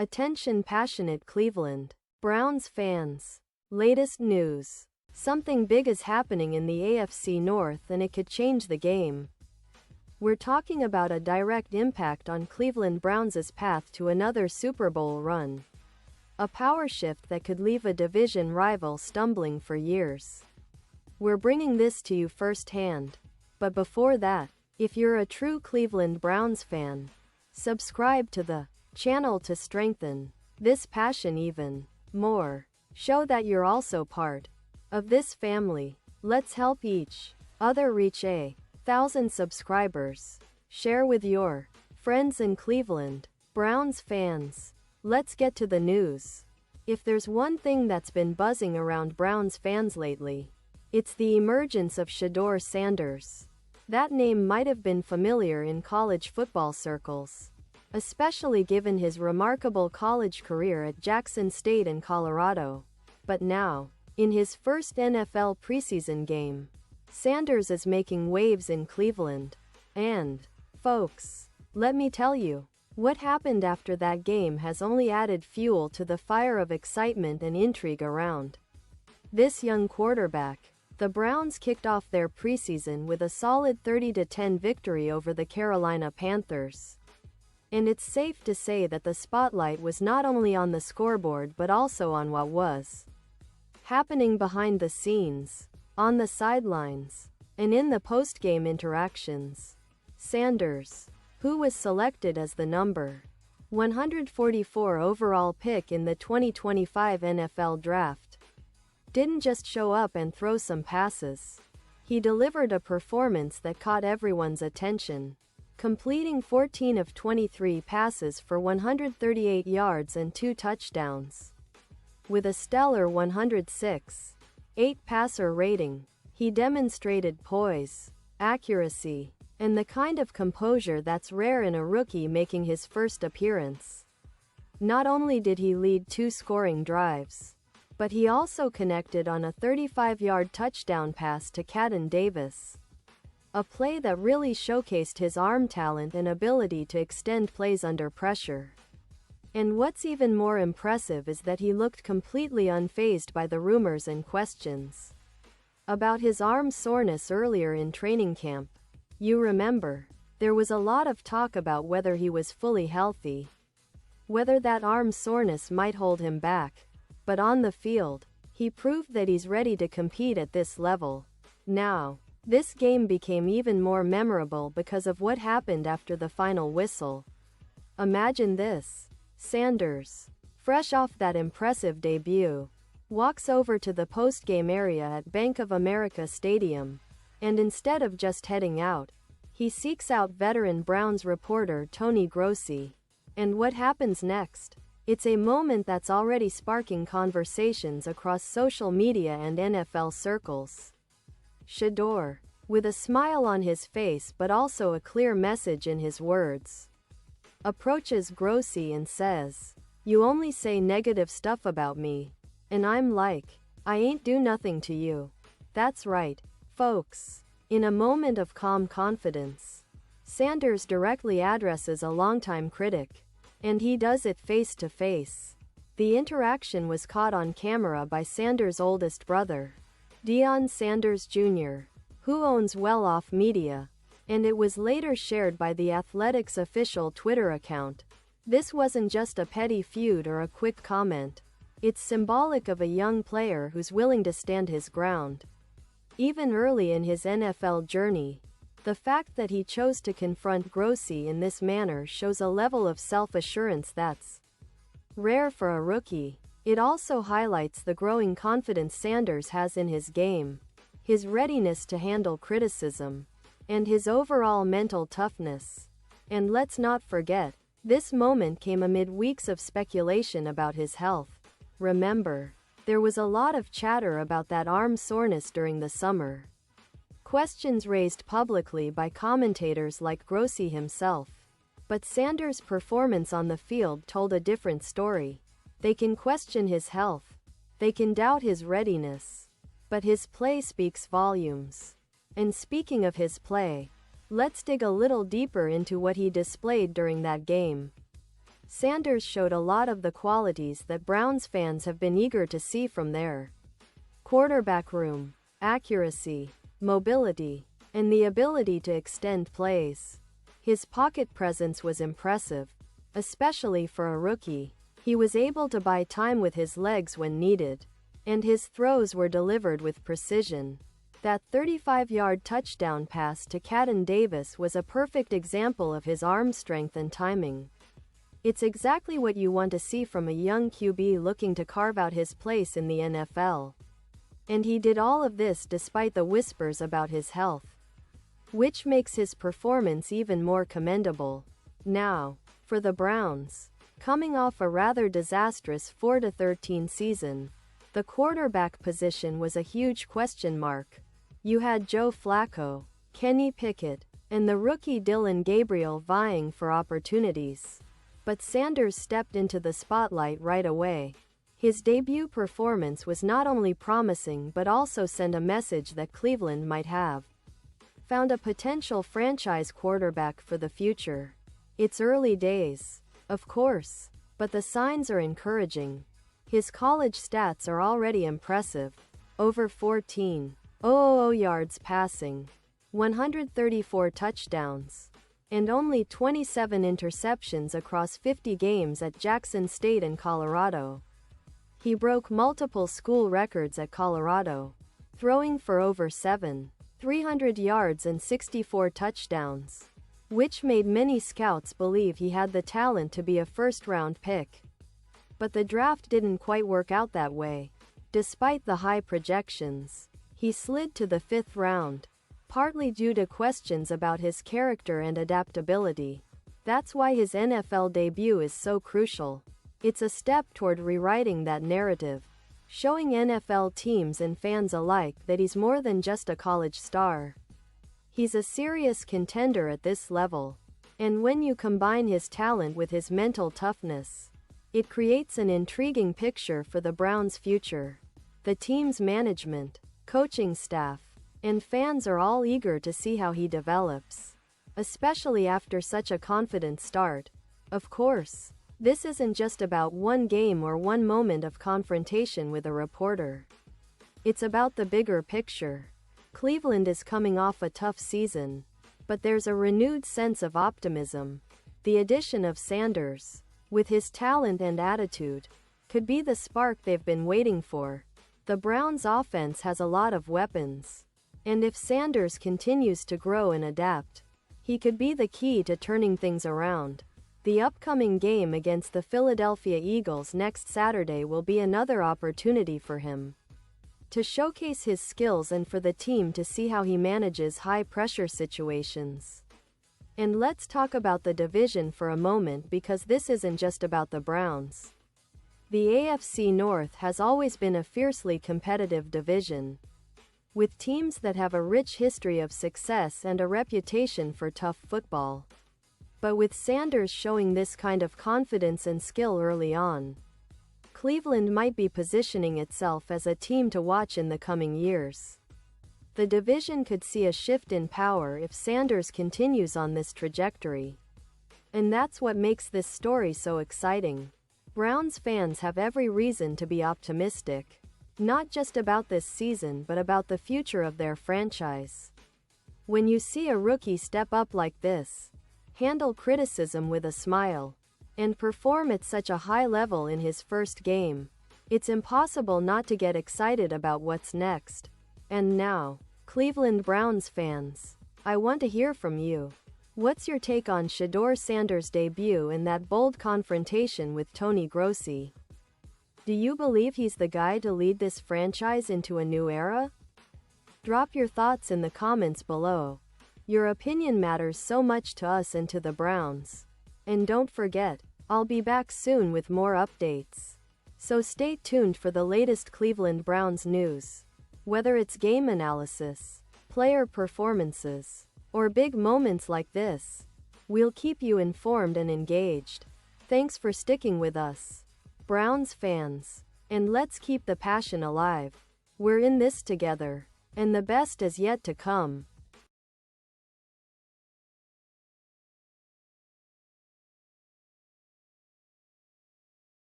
Attention passionate Cleveland Browns fans. Latest news. Something big is happening in the AFC North and it could change the game. We're talking about a direct impact on Cleveland Browns' path to another Super Bowl run. A power shift that could leave a division rival stumbling for years. We're bringing this to you firsthand. But before that, if you're a true Cleveland Browns fan, subscribe to the channel to strengthen this passion even more. Show that you're also part of this family. Let's help each other reach 1,000 subscribers. Share with your friends in Cleveland Browns fans. Let's get to the news. If there's one thing that's been buzzing around Browns fans lately, it's the emergence of Shedeur Sanders. That name might have been familiar in college football circles, especially given his remarkable college career at Jackson State in Colorado. But now, in his first NFL preseason game, Sanders is making waves in Cleveland. And, folks, let me tell you, what happened after that game has only added fuel to the fire of excitement and intrigue around this young quarterback. The Browns kicked off their preseason with a solid 30-10 victory over the Carolina Panthers. And it's safe to say that the spotlight was not only on the scoreboard but also on what was happening behind the scenes, on the sidelines, and in the post-game interactions. Sanders, who was selected as the number 144 overall pick in the 2025 NFL Draft, didn't just show up and throw some passes. He delivered a performance that caught everyone's attention, completing 14 of 23 passes for 138 yards and 2 touchdowns. With a stellar 106.8 passer rating, he demonstrated poise, accuracy, and the kind of composure that's rare in a rookie making his first appearance. Not only did he lead 2 scoring drives, but he also connected on a 35-yard touchdown pass to Caden Davis, a play that really showcased his arm talent and ability to extend plays under pressure. And what's even more impressive is that he looked completely unfazed by the rumors and questions about his arm soreness earlier in training camp. You remember, there was a lot of talk about whether he was fully healthy, whether that arm soreness might hold him back. But on the field, he proved that he's ready to compete at this level. Now, this game became even more memorable because of what happened after the final whistle. Imagine this. Sanders, fresh off that impressive debut, walks over to the post-game area at Bank of America Stadium, and instead of just heading out, he seeks out veteran Browns reporter Tony Grossi. And what happens next? It's a moment that's already sparking conversations across social media and NFL circles. Shedeur, with a smile on his face but also a clear message in his words, approaches Grossi and says, "You only say negative stuff about me. And I'm like, I ain't do nothing to you." That's right, folks. In a moment of calm confidence, Sanders directly addresses a longtime critic. And he does it face to face. The interaction was caught on camera by Sanders' oldest brother, Deion Sanders Jr., who owns Well Off Media, and it was later shared by the Athletics' official Twitter account. This wasn't just a petty feud or a quick comment. It's symbolic of a young player who's willing to stand his ground. Even early in his NFL journey, the fact that he chose to confront Grossi in this manner shows a level of self-assurance that's rare for a rookie. It also highlights the growing confidence Sanders has in his game, his readiness to handle criticism, and his overall mental toughness. And let's not forget, this moment came amid weeks of speculation about his health. Remember, there was a lot of chatter about that arm soreness during the summer. Questions raised publicly by commentators like Grossi himself. But Sanders' performance on the field told a different story. They can question his health. They can doubt his readiness. But his play speaks volumes. And speaking of his play, let's dig a little deeper into what he displayed during that game. Sanders showed a lot of the qualities that Browns fans have been eager to see from their quarterback room: accuracy, mobility, and the ability to extend plays. His pocket presence was impressive, especially for a rookie. He was able to buy time with his legs when needed, and his throws were delivered with precision. That 35-yard touchdown pass to Caden Davis was a perfect example of his arm strength and timing. It's exactly what you want to see from a young QB looking to carve out his place in the NFL. And he did all of this despite the whispers about his health, which makes his performance even more commendable. Now, for the Browns, coming off a rather disastrous 4-13 season, the quarterback position was a huge question mark. You had Joe Flacco, Kenny Pickett, and the rookie Dylan Gabriel vying for opportunities. But Sanders stepped into the spotlight right away. His debut performance was not only promising but also sent a message that Cleveland might have found a potential franchise quarterback for the future. It's early days, of course, but the signs are encouraging. His college stats are already impressive: over 14,000 yards passing, 134 touchdowns, and only 27 interceptions across 50 games at Jackson State and Colorado. He broke multiple school records at Colorado, throwing for over 7,300 yards and 64 touchdowns, which made many scouts believe he had the talent to be a first-round pick. But the draft didn't quite work out that way. Despite the high projections, he slid to the 5th round, partly due to questions about his character and adaptability. That's why his NFL debut is so crucial. It's a step toward rewriting that narrative, showing NFL teams and fans alike that he's more than just a college star. He's a serious contender at this level, and when you combine his talent with his mental toughness, it creates an intriguing picture for the Browns' future. The team's management, coaching staff, and fans are all eager to see how he develops, especially after such a confident start. Of course, this isn't just about one game or one moment of confrontation with a reporter. It's about the bigger picture. Cleveland is coming off a tough season, but there's a renewed sense of optimism. The addition of Sanders, with his talent and attitude, could be the spark they've been waiting for. The Browns' offense has a lot of weapons, and if Sanders continues to grow and adapt, he could be the key to turning things around. The upcoming game against the Philadelphia Eagles next Saturday will be another opportunity for him to showcase his skills and for the team to see how he manages high-pressure situations. And let's talk about the division for a moment, because this isn't just about the Browns. The AFC North has always been a fiercely competitive division, with teams that have a rich history of success and a reputation for tough football. But with Sanders showing this kind of confidence and skill early on, Cleveland might be positioning itself as a team to watch in the coming years. The division could see a shift in power if Sanders continues on this trajectory. And that's what makes this story so exciting. Browns fans have every reason to be optimistic, not just about this season but about the future of their franchise. When you see a rookie step up like this, handle criticism with a smile, and perform at such a high level in his first game, it's impossible not to get excited about what's next. And now, Cleveland Browns fans, I want to hear from you. What's your take on Shedeur Sanders' debut and that bold confrontation with Tony Grossi? Do you believe he's the guy to lead this franchise into a new era? Drop your thoughts in the comments below. Your opinion matters so much to us and to the Browns. And don't forget, I'll be back soon with more updates. So stay tuned for the latest Cleveland Browns news. Whether it's game analysis, player performances, or big moments like this, we'll keep you informed and engaged. Thanks for sticking with us, Browns fans. And let's keep the passion alive. We're in this together, and the best is yet to come.